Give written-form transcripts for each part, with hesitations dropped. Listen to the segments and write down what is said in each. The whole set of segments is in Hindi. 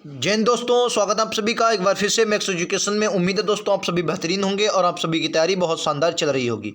जय हिंद दोस्तों, स्वागत है आप सभी का एक बार फिर से मैक्स एजुकेशन में। उम्मीद है दोस्तों आप सभी बेहतरीन होंगे और आप सभी की तैयारी बहुत शानदार चल रही होगी।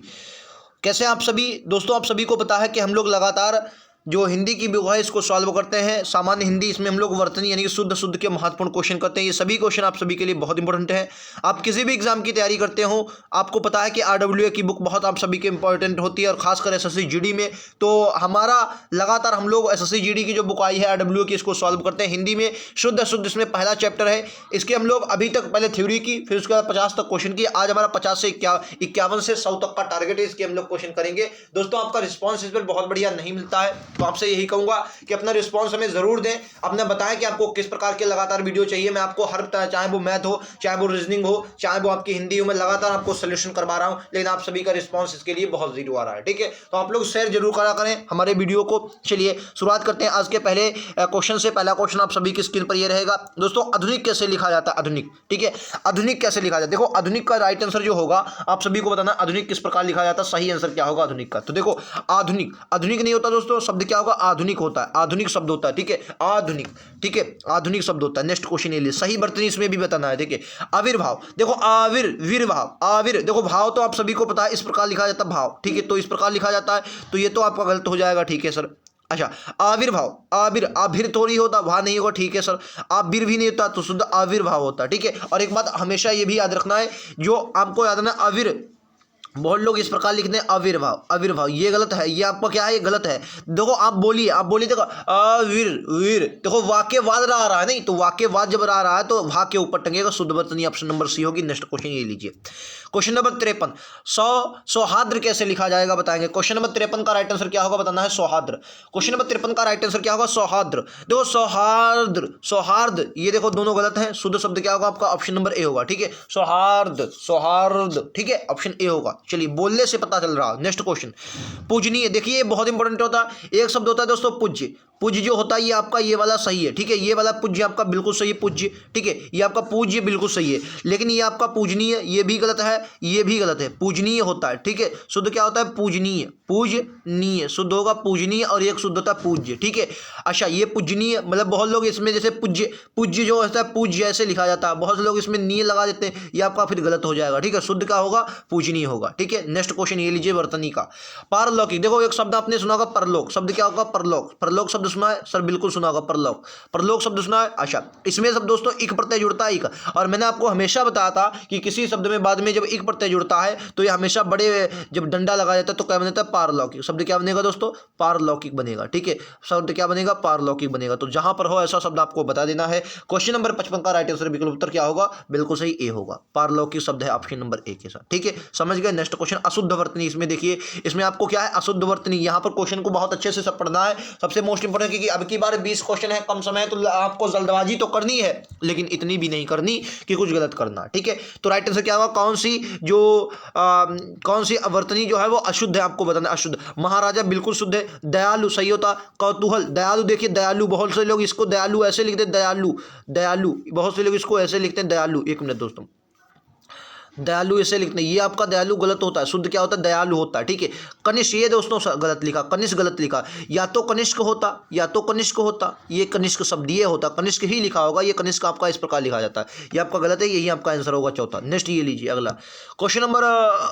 कैसे आप सभी दोस्तों, आप सभी को पता है कि हम लोग लगातार जो हिंदी की बुक है इसको सॉल्व करते हैं। सामान्य हिंदी, इसमें हम लोग वर्तनी यानी कि शुद्ध के महत्वपूर्ण क्वेश्चन करते हैं। ये सभी क्वेश्चन आप सभी के लिए बहुत इंपॉर्टेंट है। आप किसी भी एग्जाम की तैयारी करते हो, आपको पता है कि आरडब्ल्यूए की बुक बहुत आप सभी के इंपॉर्टेंट होती है, और खासकर एसएससी जीडी में। तो हमारा लगातार हम लोग एसएससी जीडी की जो बुक आई है आरडब्ल्यूए की, इसको सॉल्व करते हैं हिंदी में शुद्ध। इसमें पहला चैप्टर है, इसके हम लोग अभी तक पहले थ्योरी की, फिर उसके बाद 50 तक क्वेश्चन की। आज हमारा 50 से 51 से 100 तक का टारगेट है, इसके हम लोग क्वेश्चन करेंगे। दोस्तों आपका रिस्पॉन्स इस पर बहुत बढ़िया नहीं मिलता है, तो आपसे यही कहूंगा कि अपना रिस्पांस हमें जरूर दें। अपने बताएं कि आपको किस प्रकार के लगातार वीडियो चाहिए। मैं आपको हर, चाहे वो मैथ हो, चाहे वो रीजनिंग हो, चाहे वो आपकी हिंदी हो, मैं लगातार आपको सोल्यूशन करवा रहा हूं, लेकिन आप सभी का रिस्पांस इसके लिए बहुत जीरो आ रहा है। ठीक है, तो आप लोग शेयर जरूर करा करें हमारे वीडियो को। चलिए शुरुआत करते हैं आज के पहले क्वेश्चन से। पहला क्वेश्चन आप सभी की स्क्रीन पर यह रहेगा दोस्तों, आधुनिक कैसे लिखा जाता है? आधुनिक, ठीक है, आधुनिक कैसे लिखा जाता है? देखो आधुनिक का राइट आंसर जो होगा आप सभी को बताना, आधुनिक किस प्रकार लिखा जाता है, सही आंसर क्या होगा आधुनिक का। तो देखो आधुनिक, आधुनिक नहीं होता दोस्तों, शब्द क्या होगा? आधुनिक होता है, आधुनिक शब्द होता है। ठीक है, आधुनिक, ठीक है, आधुनिक शब्द होता है। नेक्स्ट क्वेश्चन ये लिए, सही वर्तनी इसमें भी बताना है। ठीक है, आविर्भाव, देखो वीरभाव, देखो भाव तो आप सभी को पता है, इस प्रकार लिखा जाता है भाव। ठीक है, तो इस प्रकार लिखा जाता है, तो ये तो आपका गलत हो जाएगा। ठीक है सर। अच्छा, आविर्भाव, आविर तो नहीं होता, भा नहीं होगा। ठीक है सर, आविर भी नहीं होता, तो शुद्ध आविर्भाव होता है। ठीक है, और एक बात हमेशा ये भी याद रखना है, जो आपको याद रखना, आविर, बहुत लोग इस प्रकार लिखते हैं आविर्भाव, ये गलत है। ये आपका क्या है? ये गलत है। देखो आप बोलिए, देखो वीर, देखो वाक्यवाद आ रहा है, नहीं तो वाक्यवाद जब आ रहा है तो भा के ऊपर टंगेगा। शुद्ध वर्तनी ऑप्शन नंबर सी होगी। नेक्स्ट क्वेश्चन ये लीजिए, क्वेश्चन नंबर 53, सौहार्द कैसे लिखा जाएगा बताएंगे। क्वेश्चन नंबर 53 का राइट आंसर क्या होगा बताना है, सौहार्द। क्वेश्चन नंबर 53 का राइट आंसर क्या होगा? सौहार्द। देखो सौहार्द, ये देखो दोनों गलत है। शुद्ध शब्द क्या होगा आपका? ऑप्शन नंबर ए होगा। ठीक है, सौहार्द, ठीक है, ऑप्शन ए होगा। चलिए, बोलने से पता चल रहा। नेक्स्ट क्वेश्चन, पूजनीय, देखिए ये बहुत इंपॉर्टेंट होता है। एक शब्द होता है दोस्तों पूज्य, पूज्य जो होता है ये आपका ये वाला सही है। ठीक है, ये वाला पूज्य आपका बिल्कुल सही है, पूज्य। ठीक है, ये आपका पूज्य बिल्कुल सही है, लेकिन ये आपका पूजनीय ये भी गलत है, ये भी गलत है। पूजनीय होता है। ठीक है, शुद्ध क्या होता है? पूजनीय शुद्ध होगा पूजनीय, और एक शुद्ध होता है पूज्य। ठीक है, अच्छा ये पूजनीय, मतलब बहुत लोग इसमें जैसे पूज्य जो होता है पूज्य ऐसे लिखा जाता है, बहुत से लोग इसमें नीय लगा देते हैं, ये आपका फिर गलत हो जाएगा। ठीक है, शुद्ध क्या होगा? पूजनीय होगा। ठीक है, नेक्स्ट क्वेश्चन ये लीजिए, वर्तनी का। पारलौकिक, देखो एक शब्द आपने सुना होगा परलोक, शब्द क्या होगा? परलोक शब्द सुना है सर? बिल्कुल सुना होगा, परलोक शब्द सुना है। अच्छा, इसमें सब दोस्तों एक प्रत्यय जुड़ता है, और मैंने आपको हमेशा बताया था कि किसी शब्द में बाद में जब एक प्रत्यय जुड़ता है तो ये हमेशा बड़े, जब डंडा लगा जाता है तो क्या बनता है? पारलौकिक। शब्द क्या बनेगा दोस्तों? पारलौकिक बनेगा। ठीक है, शब्द क्या बनेगा? पारलौकिक बनेगा। तो जहां पर हो ऐसा शब्द आपको बता देना है। क्वेश्चन नंबर 55 का राइट आंसर विकल्प उत्तर क्या होगा? बिल्कुल सही, ए होगा। पारलौकिक शब्द है ऑप्शन नंबर ए के साथ। ठीक है, समझ गए। नेक्स्ट क्वेश्चन, अशुद्ध वर्तनी। इसमें देखिए, इसमें आपको क्या है? अशुद्ध वर्तनी। यहां पर क्वेश्चन को बहुत अच्छे से सब पढ़ना है, सबसे मोस्ट इंपोर्टेंट, क्योंकि अब की बार 20 क्वेश्चन है, कम समय, तो आपको जल्दबाजी तो करनी है, लेकिन इतनी भी नहीं करनी कि कुछ गलत करना। ठीक है, तो राइट आंसर क्या होगा? कौन सी वर्तनी जो है वो अशुद्ध है, आपको बताना। अशुद्ध, महाराजा बिल्कुल शुद्ध है। दयालु सही होता। कौतूहल, दयालु, देखिए दयालु, बहुत से लोग इसको दयालु ऐसे लिखते हैं, दयालु, बहुत से लोग इसको ऐसे लिखते हैं दयालु। एक मिनट दोस्तों, दयालु ऐसे लिखते हैं, ये आपका दयालु गलत होता है। शुद्ध क्या होता है? दयालु होता है। ठीक है, कनिष्क, ये दोस्तों गलत लिखा, कनिष्क गलत लिखा। या तो कनिष्क होता, ये कनिष्क शब्द ये होता, कनिष्क ही लिखा होगा, ये कनिष्क आपका इस प्रकार लिखा जाता है। ये आपका गलत है, यही आपका आंसर होगा चौथा। नेक्स्ट ये लीजिए अगला, क्वेश्चन नंबर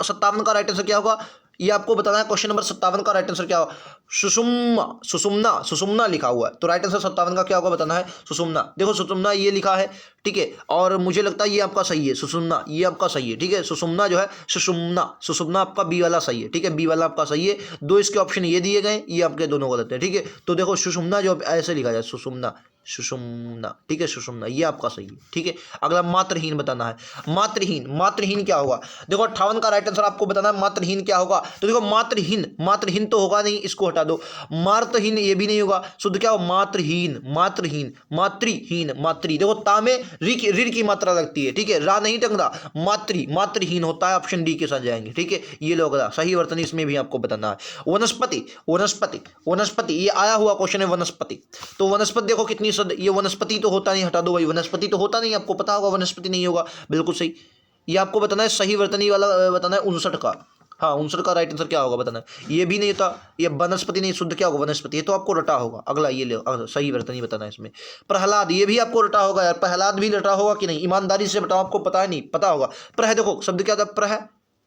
57 का राइट आंसर क्या होगा? ये आपको बताना है। क्वेश्चन नंबर 57 का राइट आंसर क्या होगा? सुषुम्ना लिखा हुआ है, तो राइट आंसर 57 का क्या होगा बताना है? सुषुम्ना। देखो सुषुम्ना ये लिखा है। ठीक है, और मुझे लगता है ये आपका सही है, सुषुम्ना, ये आपका सही है। ठीक है, सुषुम्ना जो है, सुषुम्ना आपका बी वाला सही है। ठीक है, बी वाला आपका सही है। दो इसके ऑप्शन ये दिए गए, ये आपके दोनों गलत है। ठीक है, तो देखो सुषुम्ना जो ऐसे लिखा जाए, सुषुम्ना। ठीक है, सुषुम्ना ये आपका सही है। ठीक है, अगला मात्रहीन बताना है। मात्रहीन क्या होगा? देखो 58 का राइट आंसर आपको बताना है, मात्रहीन क्या होगा। तो देखो मात्रहीन तो होगा नहीं, इसको हटा दो। मात्रहीन ये भी नहीं होगा। शुद्ध क्या हो? मात्रहीन, मातृ, देखो ता में ऋ की मात्रा लगती है। ठीक है, रा नहीं टंगरा, मात्रहीन होता है। ऑप्शन डी के साथ जाएंगे। ठीक है, ये लोग सही वर्तनी इसमें भी आपको बताना है। वनस्पति, ये आया हुआ क्वेश्चन है, वनस्पति। तो वनस्पति देखो कितनी, ये वनस्पति तो होता नहीं, हटा दो भाई, वनस्पति तो होता नहीं, आपको पता होगा वनस्पति नहीं होगा, बिल्कुल सही। ये आपको बताना है, सही वर्तनी वाला बताना है 59 का। हाँ, 59 का राइट आंसर क्या होगा बताना। ये भी नहीं था, ये वनस्पति नहीं, शुद्ध क्या होगा वनस्पति, ये तो आपको रटा होगा। अगला ये ले सही वर्तनी बताना इसमें। प्रहलाद, ये भी आपको रटा होगा यार, प्रहलाद भी रटा होगा कि नहीं, ईमानदारी से बताओ, आपको पता है नहीं पता होगा। प्रह देखो शब्द क्या था,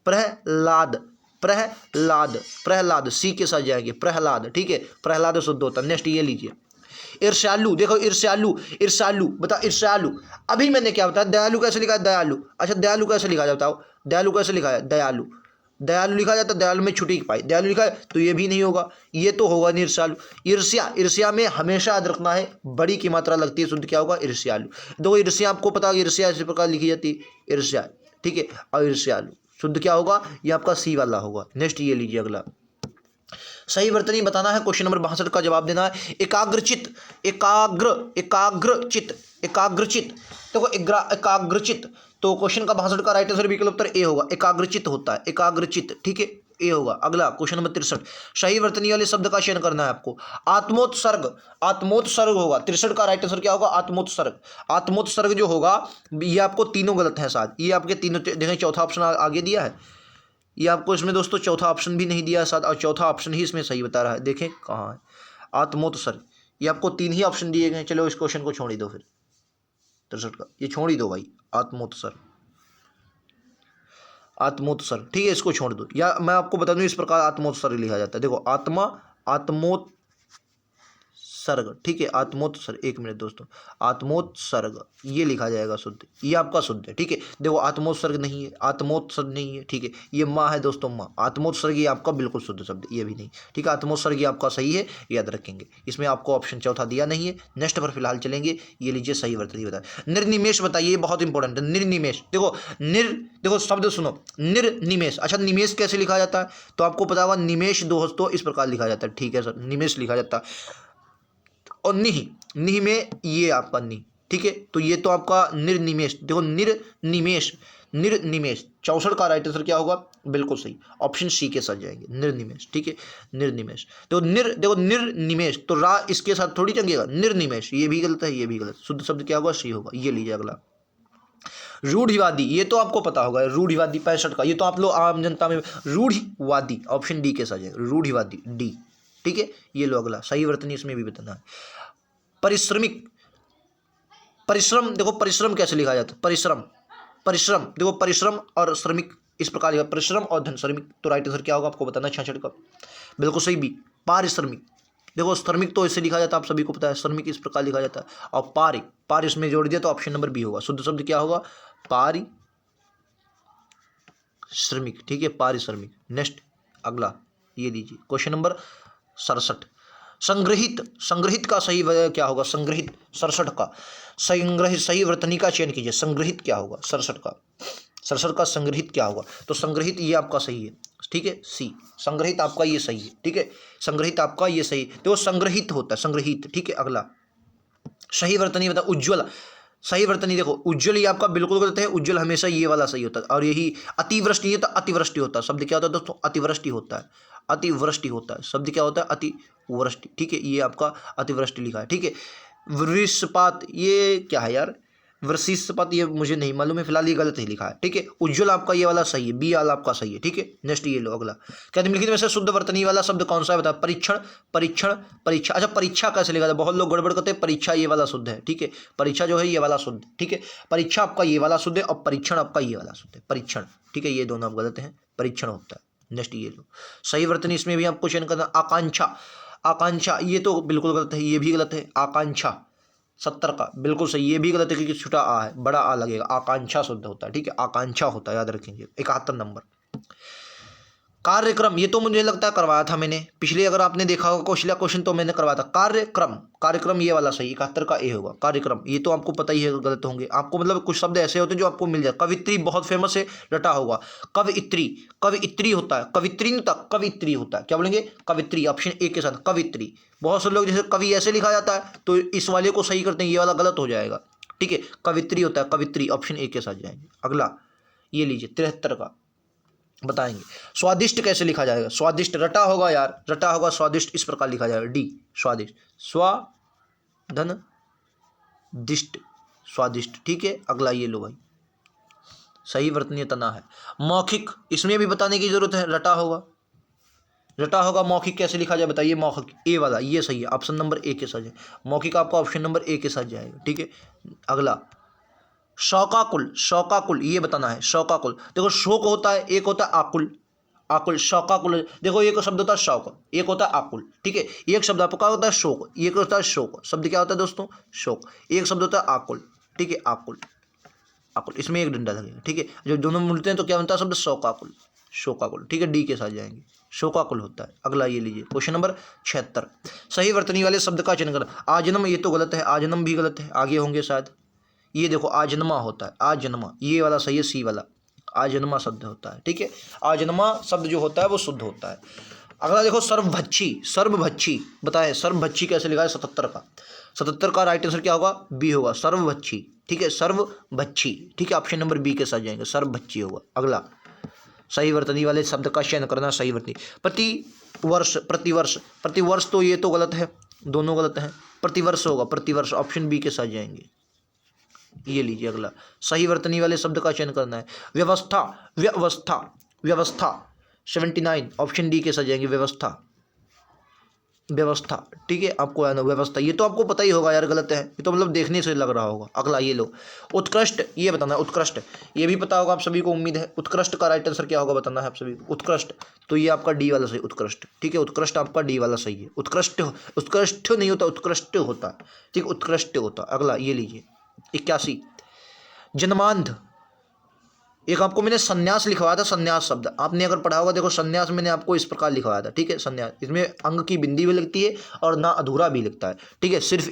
प्रहलाद, प्रहलाद, प्रहलाद सी के साथ जाएंगे, प्रहलाद, ठीक है, प्रहलाद शुद्ध होता है। नेक्स्ट ये लीजिए, ईर्ष्यालु, देखो ईर्ष्यालु, ईर्ष्यालु बता, ईर्ष्यालु। अभी मैंने क्या बताया, दयालु कैसे लिखा है, दयालु। अच्छा दयालु कैसे लिखा जाता है, दयालु कैसे लिखा है, दयालु, दयालु लिखा जाता है, दयालु में छुट्टी पाई, दयालु लिखा है तो ये भी नहीं होगा, ये तो होगा नहीं ईर्ष्यालु। ईर्ष्या, ईर्ष्या में हमेशा याद रखना है बड़ी की मात्रा लगती है, शुद्ध क्या होगा, ईर्ष्यालु। देखो ईर्ष्या आपको पता है, ईर्ष्या इसी प्रकार लिखी जाती है, ईर्ष्या, ठीक है, और ईर्ष्यालु शुद्ध क्या होगा, ये आपका सी वाला होगा। नेक्स्ट ये लीजिए अगला, सही वर्तनी बताना है, क्वेश्चन नंबर 62 का जवाब देना है। एकाग्रचित, एकाग्रचित, एकाग्रचित, देखो एकाग्रचित, तो क्वेश्चन का 62 का राइट आंसर विकल्प उत्तर ए होगा, एकाग्रचित होता है, एकाग्रचित, ठीक है, ए होगा। अगला क्वेश्चन नंबर 63, सही वर्तनी वाले शब्द का चयन करना है आपको। आत्मोत्सर्ग, आत्मोत्सर्ग होगा, 63 का राइट आंसर क्या होगा, आत्मोत्सर्ग। आत्मोत्सर्ग जो होगा, ये आपको तीनों गलत है साथ, ये आपके तीनों देखें, चौथा ऑप्शन आगे दिया है, ये आपको इसमें दोस्तों चौथा ऑप्शन भी नहीं दिया है साथ, और चौथा ऑप्शन ही इसमें सही बता रहा है, देखें कहाँ है, आत्मोत्सर्ग। ये आपको 3 ही ऑप्शन दिए गए हैं, चलो इस क्वेश्चन को छोड़ ही दो फिर, 63 का ये छोड़ ही दो भाई, आत्मोत्सर्ग, आत्मोत्सर्ग, ठीक है, इसको छोड़ दो, या मैं आपको बता दूं इस प्रकार आत्मोत्सर्ग लिखा जाता है, देखो आत्मा, आत्मोत्सर्ग, ठीक है, आत्मोत्सर्ग, एक मिनट दोस्तों, आत्मोत्सर्ग ये लिखा जाएगा शुद्ध, ये आपका शुद्ध है, ठीक है। देखो आत्मोत्सर्ग नहीं है, आत्मोत्सर्ग नहीं है, ठीक है, ये माँ है दोस्तों, माँ, आत्मोत्सर्ग ये आपका बिल्कुल शुद्ध शब्द, ये भी नहीं, ठीक है, आत्मोत्सर्ग ये आपका सही है, याद रखेंगे। इसमें आपको ऑप्शन चौथा दिया नहीं है। नेक्स्ट पर फिलहाल चलेंगे, ये लीजिए सही वर्तनी बताए। निर्निमेष बताइए, ये बहुत इंपॉर्टेंट है, निर्निमेष, देखो देखो शब्द सुनो, निर्निमेष। अच्छा निमेष कैसे लिखा जाता है, तो आपको पता होगा, निमेष दोस्तों इस प्रकार लिखा जाता है, ठीक है सर, निमेष लिखा जाता है, और निहि, निहि में ये आपका नि, ठीक है, तो ये तो आपका निर्निमेष, देखो निर्निमेष, निर्निमेष, 64 का राइट आंसर क्या होगा, बिल्कुल सही, ऑप्शन सी के साथ जाएंगे, निर्निमेष, ठीक है, निर्निमेष। तो देखो निर्निमेष, तो रा इसके साथ थोड़ी चंगेगा, निर्निमेष, ये भी गलत है, ये भी गलत, शुद्ध शब्द क्या होगा, सी होगा। ये लीजिए अगला, रूढ़िवादी, ये तो आपको पता होगा, रूढ़िवादी 65 का, ये तो आप लोग आम जनता में, रूढ़िवादी ऑप्शन डी के साथ जाएगा, रूढ़िवादी डी, ठीक है। ये लो अगला, सही वर्तनी इसमें भी बताना है। परिश्रमिक, परिश्रम, देखो परिश्रम कैसे लिखा जाता है, परिश्रम, परिश्रम, देखो परिश्रम और श्रमिक इस प्रकार लिखा, परिश्रम और धन श्रमिक, तो राइट आंसर क्या होगा आपको बताना है, 66 का, बिल्कुल सही बी, पारिश्रमिक। देखो श्रमिक तो इससे लिखा जाता है, आप सभी को पता है, श्रमिक इस प्रकार लिखा जाता है, और पार इसमें जोड़ दिया तो ऑप्शन नंबर बी होगा, शुद्ध शब्द क्या होगा, पारिश्रमिक, ठीक है, पारिश्रमिक। नेक्स्ट अगला ये लीजिए, क्वेश्चन नंबर 67, संग्रहित, संग्रहित का सही क्या होगा, संग्रहित, 67 का संग्रहित, सही वर्तनी का चयन कीजिए, संग्रहित क्या होगा, 67 का, 67 का संग्रहित क्या होगा, तो संग्रहित ये आपका सही है, ठीक है, सी, संग्रहित आपका ये सही है, ठीक है, संग्रहित आपका ये सही, तो संग्रहित होता है, संग्रहित, ठीक है। अगला सही वर्तनी बता, उज्ज्वल, सही वर्तनी देखो, उज्ज्वल ये आपका बिल्कुल गलत है, उज्ज्वल हमेशा ये वाला सही होता है, और यही अतिवृष्टि नहीं होता, अतिवृष्टि होता है, शब्द क्या होता है दोस्तों, अतिवृष्टि होता है, अतिवृष्टि होता है, शब्द क्या होता है, अतिवृष्टि, ठीक है, ये आपका अतिवृष्टि लिखा है, ठीक है। वृषपात ये क्या है यार, वृषिसपात ये मुझे नहीं मालूम है, फिलहाल ये गलत ही लिखा है, ठीक है। उज्ज्वल आपका ये वाला सही है, बी वाला आपका सही है, ठीक है। नेक्स्ट ये लो अगला, क्या निम्नलिखित में से शुद्ध वर्तनी वाला शब्द कौन सा है बता, परीक्षण, परीक्षण, परीक्षा। अच्छा परीक्षा कैसे लिखा था, बहुत लोग गड़बड़ करते हैं, परीक्षा ये वाला शुद्ध है, ठीक है, परीक्षा जो है ये वाला शुद्ध, ठीक है, परीक्षा आपका ये वाला शुद्ध है, और परीक्षण आपका ये वाला शुद्ध है, परीक्षण, ठीक है, ये दोनों आप गलत हैं, परीक्षण होता है। नेक्स्ट ये लो, सही वर्तनी इसमें भी आपको चयन करना, आकांक्षा, आकांक्षा ये तो बिल्कुल गलत है, ये भी गलत है, आकांक्षा 70 का बिल्कुल सही, ये भी गलत है क्योंकि छोटा आ है, बड़ा आ लगेगा, आकांक्षा शुद्ध होता है, ठीक है, आकांक्षा होता है, याद रखेंगे। 71 नंबर, कार्यक्रम, ये तो मुझे लगता है करवाया था मैंने पिछले, अगर आपने देखा होगा पिछला क्वेश्चन तो मैंने करवाया था, कार्यक्रम, कार्यक्रम ये वाला सही, 71 का ए होगा, कार्यक्रम, ये तो आपको पता ही है गलत होंगे आपको, मतलब कुछ शब्द ऐसे होते हैं जो आपको मिल जाए, कवित्री बहुत फेमस है, रटा होगा, कवित्री, कवित्री होता है, कवित्री नहीं होता, कवित्री होता है, क्या बोलेंगे, कवित्री, ऑप्शन ए के साथ कवित्री। बहुत से लोग जैसे कवि ऐसे लिखा जाता है तो इस वाले को सही करते हैं, ये वाला गलत हो जाएगा, ठीक है, कवित्री होता है, कवित्री, ऑप्शन ए के साथ जाएंगे। अगला ये लीजिए 73 का बताएंगे, स्वादिष्ट कैसे लिखा जाएगा, स्वादिष्ट रटा होगा यार, रटा होगा, स्वादिष्ट इस प्रकार लिखा जाएगा, डी, स्वादिष्ट, स्वाधन दिष्ट, स्वादिष्ट, ठीक है। अगला ये लो भाई, सही वर्तनीय तना है। मौखिक, इसमें भी बताने की जरूरत है, रटा होगा, रटा होगा। मौखिक कैसे लिखा जाए बताइए, मौखिक ए वाला, ये सही है, ऑप्शन नंबर ए के साथ जाए, मौखिक आपका ऑप्शन नंबर ए के साथ जाएगा, ठीक है। अगला शौकाकुल, शौकाकुल ये बताना है, शौकाकुल। देखो शोक होता है, एक होता है आकुल, आकुल, शौकाकुल। देखो एक शब्द होता है शौक, एक होता है आकुल, ठीक है। एक शब्द आपका होता है शोक, एक होता है शोक, शब्द क्या होता है दोस्तों, शोक। एक शब्द होता है आकुल, ठीक है, आकुल, आकुल, इसमें एक डंडा लगेगा, ठीक है। जब दोनों मिलते हैं तो क्या बनता है शब्द, शौकाकुल, शोकाकुल, ठीक है, डी के साथ जाएंगे, शोकाकुल होता है। अगला ये लीजिए क्वेश्चन नंबर 76, सही वर्तनी वाले शब्द का चयन करना। आजन्म, ये तो गलत है, आजन्म भी गलत है, आगे होंगे शायद। ये देखो आजन्मा होता है, आजन्मा, ये वाला सही है, सी वाला, आजन्मा शब्द होता है, ठीक है। आजन्मा शब्द जो होता है वो शुद्ध होता है। अगला देखो सर्वभक्षी, सर्वभक्षी बताएं, सर्वभक्षी कैसे लिखा है, 77 का, 77 का राइट आंसर क्या होगा, बी होगा, सर्वभक्षी, ठीक है, सर्वभक्षी, ठीक है, ऑप्शन नंबर बी के साथ जाएंगे, सर्वभक्षी होगा। अगला सही वर्तनी वाले शब्द का चयन करना, सही वर्तनी। प्रतिवर्ष, प्रतिवर्ष, प्रतिवर्ष तो ये तो गलत है, दोनों गलत हैं, प्रतिवर्ष होगा, प्रतिवर्ष, ऑप्शन बी के साथ जाएंगे। ये लीजिए अगला सही वर्तनी वाले शब्द का चयन करना है। व्यवस्था, व्यवस्था, व्यवस्था 79, ऑप्शन डी के साथ जाएंगे, व्यवस्था, व्यवस्था, ठीक है, आपको आना व्यवस्था, ये तो आपको पता ही होगा यार, गलत है ये तो, मतलब देखने से लग रहा होगा। अगला ये लो उत्कृष्ट, ये बताना है, उत्कृष्ट, ये भी पता होगा आप सभी को, उम्मीद है। उत्कृष्ट का राइट आंसर क्या होगा बताना है आप सभी को, उत्कृष्ट, तो ये आपका डी वाला सही, उत्कृष्ट, ठीक है, उत्कृष्ट आपका डी वाला सही है। उत्कृष्ट, उत्कृष्ट नहीं होता, उत्कृष्ट होता है, ठीक, उत्कृष्ट होता। अगला ये लीजिए 81, जन्मांध, एक आपको मैंने संन्यास लिखवाया था, संन्यास शब्द आपने अगर पढ़ा होगा, देखो संन्यास मैंने आपको इस प्रकार लिखवाया था, ठीक है, संन्यास, इसमें अंग की बिंदी भी लगती है और ना अधूरा भी लगता है, ठीक है, सिर्फ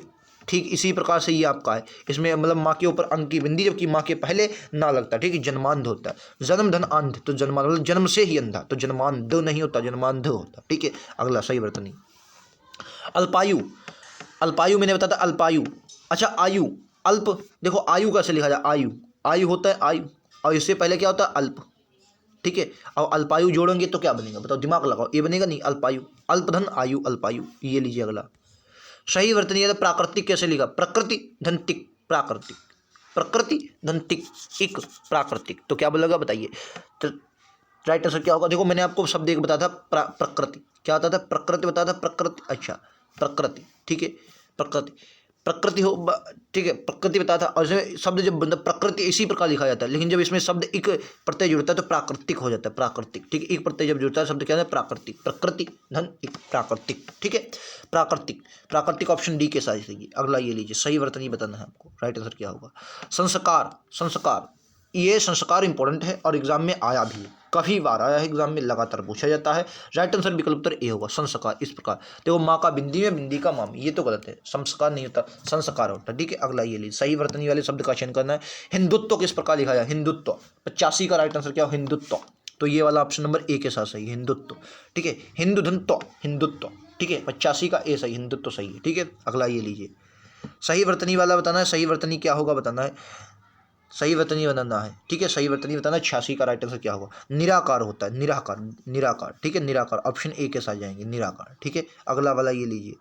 ठीक इसी प्रकार से ये आपका है, इसमें मतलब माँ के ऊपर अंग की बिंदी, जबकि माँ के पहले ना लगता है, ठीक है, जन्मांध होता है। जन्म धन अंध, तो जन्मांध मतलब जन्म से ही अंधा, तो जन्मांध नहीं होता, जन्मांध होता, ठीक है। अगला सही वर्तनी। अल्पायु, अल्पायु मैंने बताया था, अल्पायु, अच्छा आयु, अल्प, देखो आयु कैसे लिखा जाए, आयु, आयु होता है आयु, और इससे पहले क्या होता है अल्प, ठीक है। और अल्पायु जोड़ेंगे तो क्या बनेगा बताओ, दिमाग लगाओ, ये बनेगा नहीं, अल्पायु, अल्पधन आयु, अल्पायु, ये लीजिए अगला सही वर्तनी है। प्राकृतिक कैसे लिखा, प्रकृति धन टिक, प्राकृतिक, प्रकृति धन टिक इक, प्राकृतिक, तो क्या बोलेगा बताइए, तो राइट आंसर क्या होगा। देखो मैंने आपको शब्द एक बताया था, प्रकृति, क्या होता था, प्रकृति बताया था, प्रकृति, अच्छा प्रकृति, ठीक है, प्रकृति, प्रकृति हो, ठीक है, प्रकृति बताया था। और इसमें शब्द जब मतलब प्रकृति इसी प्रकार लिखा जाता है, लेकिन जब इसमें शब्द एक प्रत्यय जुड़ता है तो प्राकृतिक हो जाता है, प्राकृतिक, ठीक है, एक प्रत्यय जब जुड़ता है शब्द क्या है, प्राकृतिक, प्रकृति धन एक, प्राकृतिक, ठीक है, प्राकृतिक, प्राकृतिक ऑप्शन डी के साथ सही। अगला ये लीजिए सही वर्तनी बताना है आपको, राइट आंसर क्या होगा, संस्कार, संस्कार, ये संस्कार इंपॉर्टेंट है और एग्जाम में आया भी है, काफ़ी बार आया है एग्जाम में, लगातार पूछा जाता है। राइट आंसर विकल्प उत्तर ए होगा, संस्कार। इस प्रकार देखो माँ का बिंदी में, बिंदी का माम, ये तो गलत है, संस्कार नहीं होता, संस्कार होता, ठीक है। अगला ये लीजिए सही वर्तनी वाले शब्द का चयन करना है। हिंदुत्व किस प्रकार लिखा जाए, हिंदुत्व, 85 का राइट आंसर क्या हो, हिंदुत्व, तो ये वाला ऑप्शन नंबर ए के साथ सही, हिंदुत्व, ठीक है, हिंदुधनत्व, हिंदुत्व, ठीक है, 85 का ए सही, हिंदुत्व सही है, ठीक है। अगला ये लीजिए सही वर्तनी वाला बताना है, सही वर्तनी क्या होगा बताना है, सही वर्तनी बनाना है, ठीक है, सही वर्तनी बताना। 86 का राइट आंसर क्या होगा, निराकार होता है, निराकार, निराकार, ठीक है, निराकार, ऑप्शन ए के साथ जाएंगे, निराकार, ठीक है। अगला वाला ये लीजिए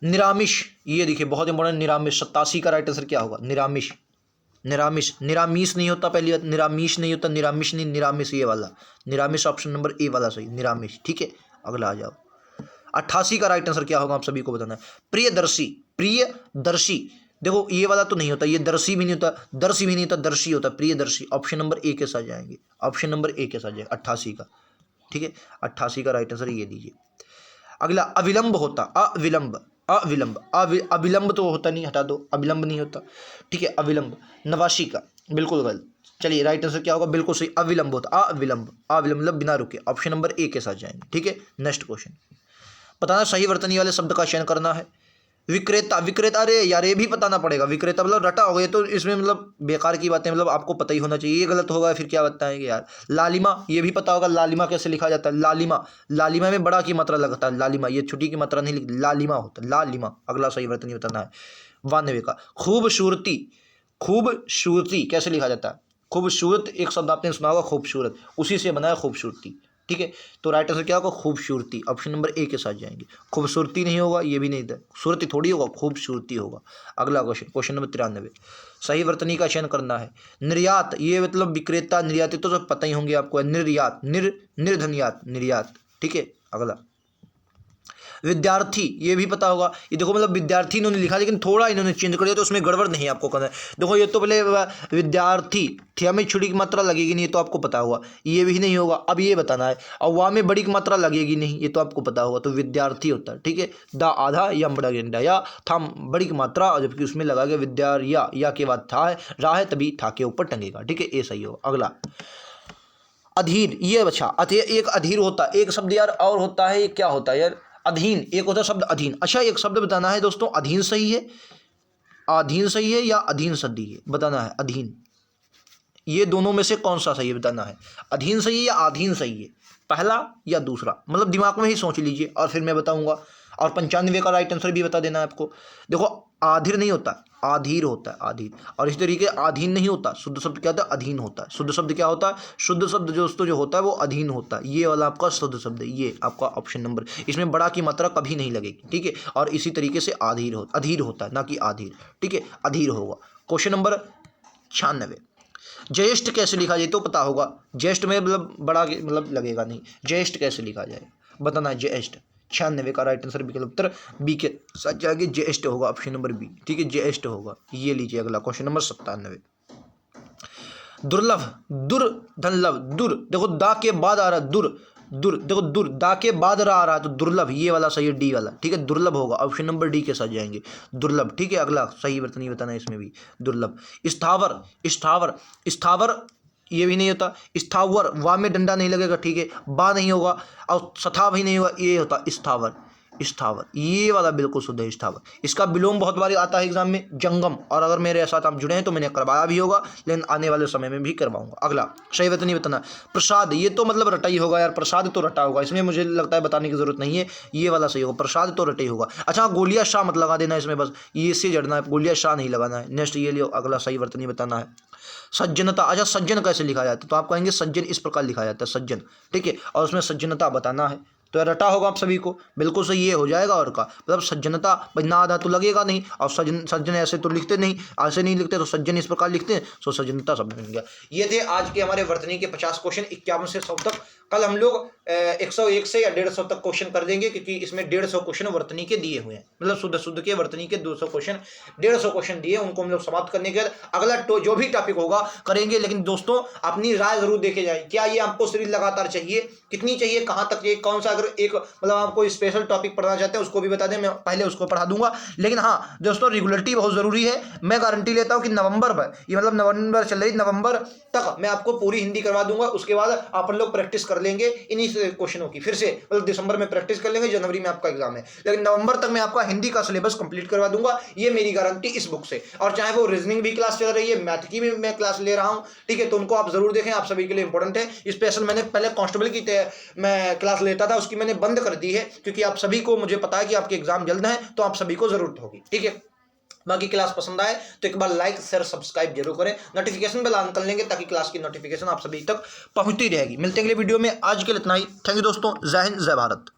निरामिष, ये देखिए बहुत इंपॉर्टेंट, निरामिष, 87 का राइट आंसर क्या होगा, निरामिष, निरामिष, निरामिष नहीं होता, पहली बात निरामिष नहीं होता, निरामिष नहीं, निरामिष, ये वाला निरामिष, ऑप्शन नंबर ए वाला सही, निरामिष, ठीक है। अगला आ जाओ 88 का राइट आंसर क्या होगा आप सभी को बताना है, प्रियदर्शी, प्रियदर्शी, देखो ये वाला तो नहीं होता, ये दर्शी भी नहीं होता, दर्शी भी नहीं होता, दर्शी होता, प्रियदर्शी, ऑप्शन नंबर ए के साथ जाएंगे, ऑप्शन नंबर ए के साथ जाएंगे 88 का, ठीक है, 88 का राइट आंसर ये दीजिए। अगला अविलंब होता, अविलंब, अविलंब, अविलंब तो होता नहीं, हटा दो, अविलंब नहीं होता, ठीक है, अविलंब, 89 का बिल्कुल गलत। चलिए राइट आंसर क्या होगा, बिल्कुल सही, अविलंब होता, अविलंब, अविलंब मतलब बिना रुके, ऑप्शन नंबर ए के साथ जाएंगे, ठीक है। नेक्स्ट क्वेश्चन बताना, सही वर्तनी वाले शब्द का चयन करना है। विक्रेता, विक्रेता, अरे यार ये भी बताना पड़ेगा, विक्रेता मतलब रटा हो गया, तो इसमें मतलब बेकार की बातें, मतलब आपको पता ही होना चाहिए, ये गलत होगा फिर क्या बताएंगे यार। लालिमा, ये भी पता होगा, लालिमा कैसे लिखा जाता है, लालिमा, लालिमा में बड़ा की मात्रा लगता है, लालिमा, ये छोटी की मात्रा नहीं लिखती, लालिमा होता है, लालिमा। अगला सही वर्तनी बताना है 92 का, खूबसूरती, खूबसूरती कैसे लिखा जाता है, खूबसूरत, एक शब्द आपने सुना होगा खूबसूरत, उसी से बना है खूबसूरती, ठीक है। तो राइट आंसर क्या होगा? खूबसूरती, ऑप्शन नंबर ए के साथ जाएंगे। खूबसूरती नहीं होगा, ये भी नहीं था, सूरती थोड़ी होगा, खूबसूरती होगा। अगला क्वेश्चन, क्वेश्चन नंबर 93, सही वर्तनी का चयन करना है। निर्यात, ये मतलब विक्रेता, निर्यात तो सब पता ही होंगे आपको, निर्यात, निर्धनयात, निर्यात, ठीक है। अगला विद्यार्थी, ये भी पता होगा, ये देखो मतलब विद्यार्थी इन्होंने लिखा लेकिन थोड़ा इन्होंने चेंज कर दिया, तो उसमें गड़बड़ नहीं आपको करना है। देखो ये तो पहले विद्यार्थी, ठिया में छुड़ी की मात्रा लगेगी नहीं, ये तो आपको पता होगा, ये भी नहीं होगा। अब ये बताना है, और वाह में बड़ी की मात्रा लगेगी नहीं, ये तो आपको पता होगा, तो विद्यार्थी होता है, ठीक है। द आधा या बड़ा गेंडा, या था बड़ी की मात्रा और जबकि उसमें लगा गया विद्या, या के बाद था है, राह है, तभी था के ऊपर टंगेगा, ठीक है, ये सही होगा। अगला अधीर, ये अच्छा, एक अधीर होता है, एक शब्द यार और होता है, ये क्या होता है यार? अधीन, एक होता है शब्द अधीन। अच्छा एक शब्द बताना है दोस्तों, अधीन सही है, अधीन सही है या अधीन सदी है, बताना है। अधीन, ये दोनोों में से कौन सा सही है बताना है। अधीन सही है या अधीन सही है, पहला या दूसरा, मतलब दिमाग में ही सोच लीजिए और फिर मैं बताऊंगा। और 95 का राइट आंसर भी बता देना है आपको। देखो आधीर नहीं होता, आधीर होता है, आधीर। और इस तरीके अधीन नहीं होता, शुद्ध शब्द क्या होता है? अधीन होता है। शुद्ध शब्द क्या होता है? शुद्ध शब्द दोस्तों जो होता है वो अधीन होता है। ये वाला आपका शुद्ध शब्द है, ये आपका ऑप्शन नंबर, इसमें बड़ा की मात्रा कभी नहीं लगेगी, ठीक है। और इसी तरीके से अधीर होता है, ना कि आधीर, ठीक है, अधीर होगा। क्वेश्चन नंबर 96, ज्येष्ठ कैसे लिखा जाए तो पता होगा। ज्येष्ठ में मतलब बड़ा मतलब लगेगा नहीं, ज्येष्ठ कैसे लिखा जाए बताना है। ज्येष्ठ, 96 का राइट आंसर विकल्प उत्तर बी के साथ जाएगी, ज्येष्ठ होगा, ऑप्शन नंबर बी, ठीक है, ज्येष्ठ होगा। ये लीजिए अगला क्वेश्चन नंबर 97, दुर्लभ, दुर धनलभ, दुर, देखो दा के बाद आ रहा है, दुर, दुर, देखो दुर, दा के बाद आ रहा है तो दुर्लभ, ये वाला सही है, डी वाला, ठीक है, दुर्लभ होगा, ऑप्शन नंबर डी के साथ जाएंगे, दुर्लभ, ठीक है। अगला सही वर्तनी बताना है इसमें भी, दुर्लभ। स्थावर, स्थावर, स्थावर, ये भी नहीं होता। स्थावर, वा में डंडा नहीं लगेगा, ठीक है, बा नहीं होगा, और सथा भी नहीं होगा, ये होता स्थावर, स्थावर, ये वाला बिल्कुल शुद्ध है, स्थावर। इसका विलोम बहुत बार आता है एग्जाम में, जंगम, और अगर मेरे साथ आप जुड़े हैं तो मैंने करवाया भी होगा, लेकिन आने वाले समय में भी करवाऊंगा। अगला सही वतनी बताना, प्रसाद, ये तो मतलब रटा ही होगा यार, प्रसाद तो रटा होगा, इसमें मुझे लगता है बताने की जरूरत नहीं है, ये वाला सही होगा, प्रसाद तो रटा ही होगा। अच्छा गोलिया शाह मत लगा देना इसमें, बस ये से जड़ना है, गोलिया शाह नहीं लगाना है। नेक्स्ट ये लियो, अगला सही वर्तनी बताना है, सज्जनता। अच्छा सज्जन कैसे लिखा जाता है, तो आप कहेंगे सज्जन इस प्रकार लिखा जाता है, सज्जन, ठीक है, और उसमें सज्जनता बताना है, तो रटा होगा आप सभी को, बिल्कुल सही ये हो जाएगा। और का मतलब सज्जनता, भाई ना आधा तो लगेगा नहीं, और सज्जन ऐसे तो लिखते नहीं, ऐसे नहीं लिखते, तो सज्जन इस प्रकार लिखते हैं, तो सज्जनता शब्द बन गया। ये थे आज के हमारे वर्तनी के 50 क्वेश्चन, 51 से 100 तक। कल हम लोग 101 से या 150 तक क्वेश्चन कर देंगे, क्योंकि इसमें 150 क्वेश्चन वर्तनी के दिए हुए हैं, मतलब शुद्ध के वर्तनी के 200 क्वेश्चन, 150 क्वेश्चन दिए, उनको हम लोग समाप्त करने के बाद अगला जो भी टॉपिक होगा करेंगे। लेकिन दोस्तों अपनी राय जरूर देके जाए, क्या ये आपको सीरीज लगातार चाहिए, कितनी चाहिए, कहाँ तक चाहिए, कौन सा, अगर एक मतलब आपको स्पेशल टॉपिक पढ़ना चाहते हैं उसको भी बता दें, मैं पहले उसको पढ़ा दूंगा। लेकिन हाँ दोस्तों रेगुलरिटी बहुत जरूरी है, मैं गारंटी लेता हूँ कि नवंबर पर, ये मतलब नवंबर चल रही, नवंबर तक मैं आपको पूरी हिंदी करवा दूंगा। उसके बाद आप लोग प्रैक्टिस कर लेंगे इन्हीं क्वेश्चनों की, फिर से मतलब दिसंबर में प्रैक्टिस कर लेंगे, जनवरी में आपका एग्जाम है, लेकिन नवंबर तक मैं आपका हिंदी का सिलेबस कंप्लीट करवा दूंगा, ये मेरी गारंटी इस बुक से। और चाहे वो रीजनिंग भी क्लास चल रही है, मैथ की भी मैं क्लास ले रहा हूँ, ठीक है, तो उनको आप जरूर देखें, आप सभी के लिए इंपॉर्टेंट है। स्पेशल मैंने पहले कांस्टेबल की मैं क्लास लेता था, उसकी मैंने बंद कर दी है, क्योंकि आप सभी को, मुझे पता है कि आपके एग्जाम जल्द है, तो आप सभी को जरूरत होगी, ठीक है। बाकी क्लास पसंद आए तो एक बार लाइक शेयर सब्सक्राइब जरूर करें, नोटिफिकेशन बेल ऑन कर लेंगे ताकि क्लास की नोटिफिकेशन आप सभी तक पहुंचती रहेगी। मिलते हैं अगले वीडियो में, आज के लिए इतना ही। थैंक यू दोस्तों, जय हिंद जय भारत।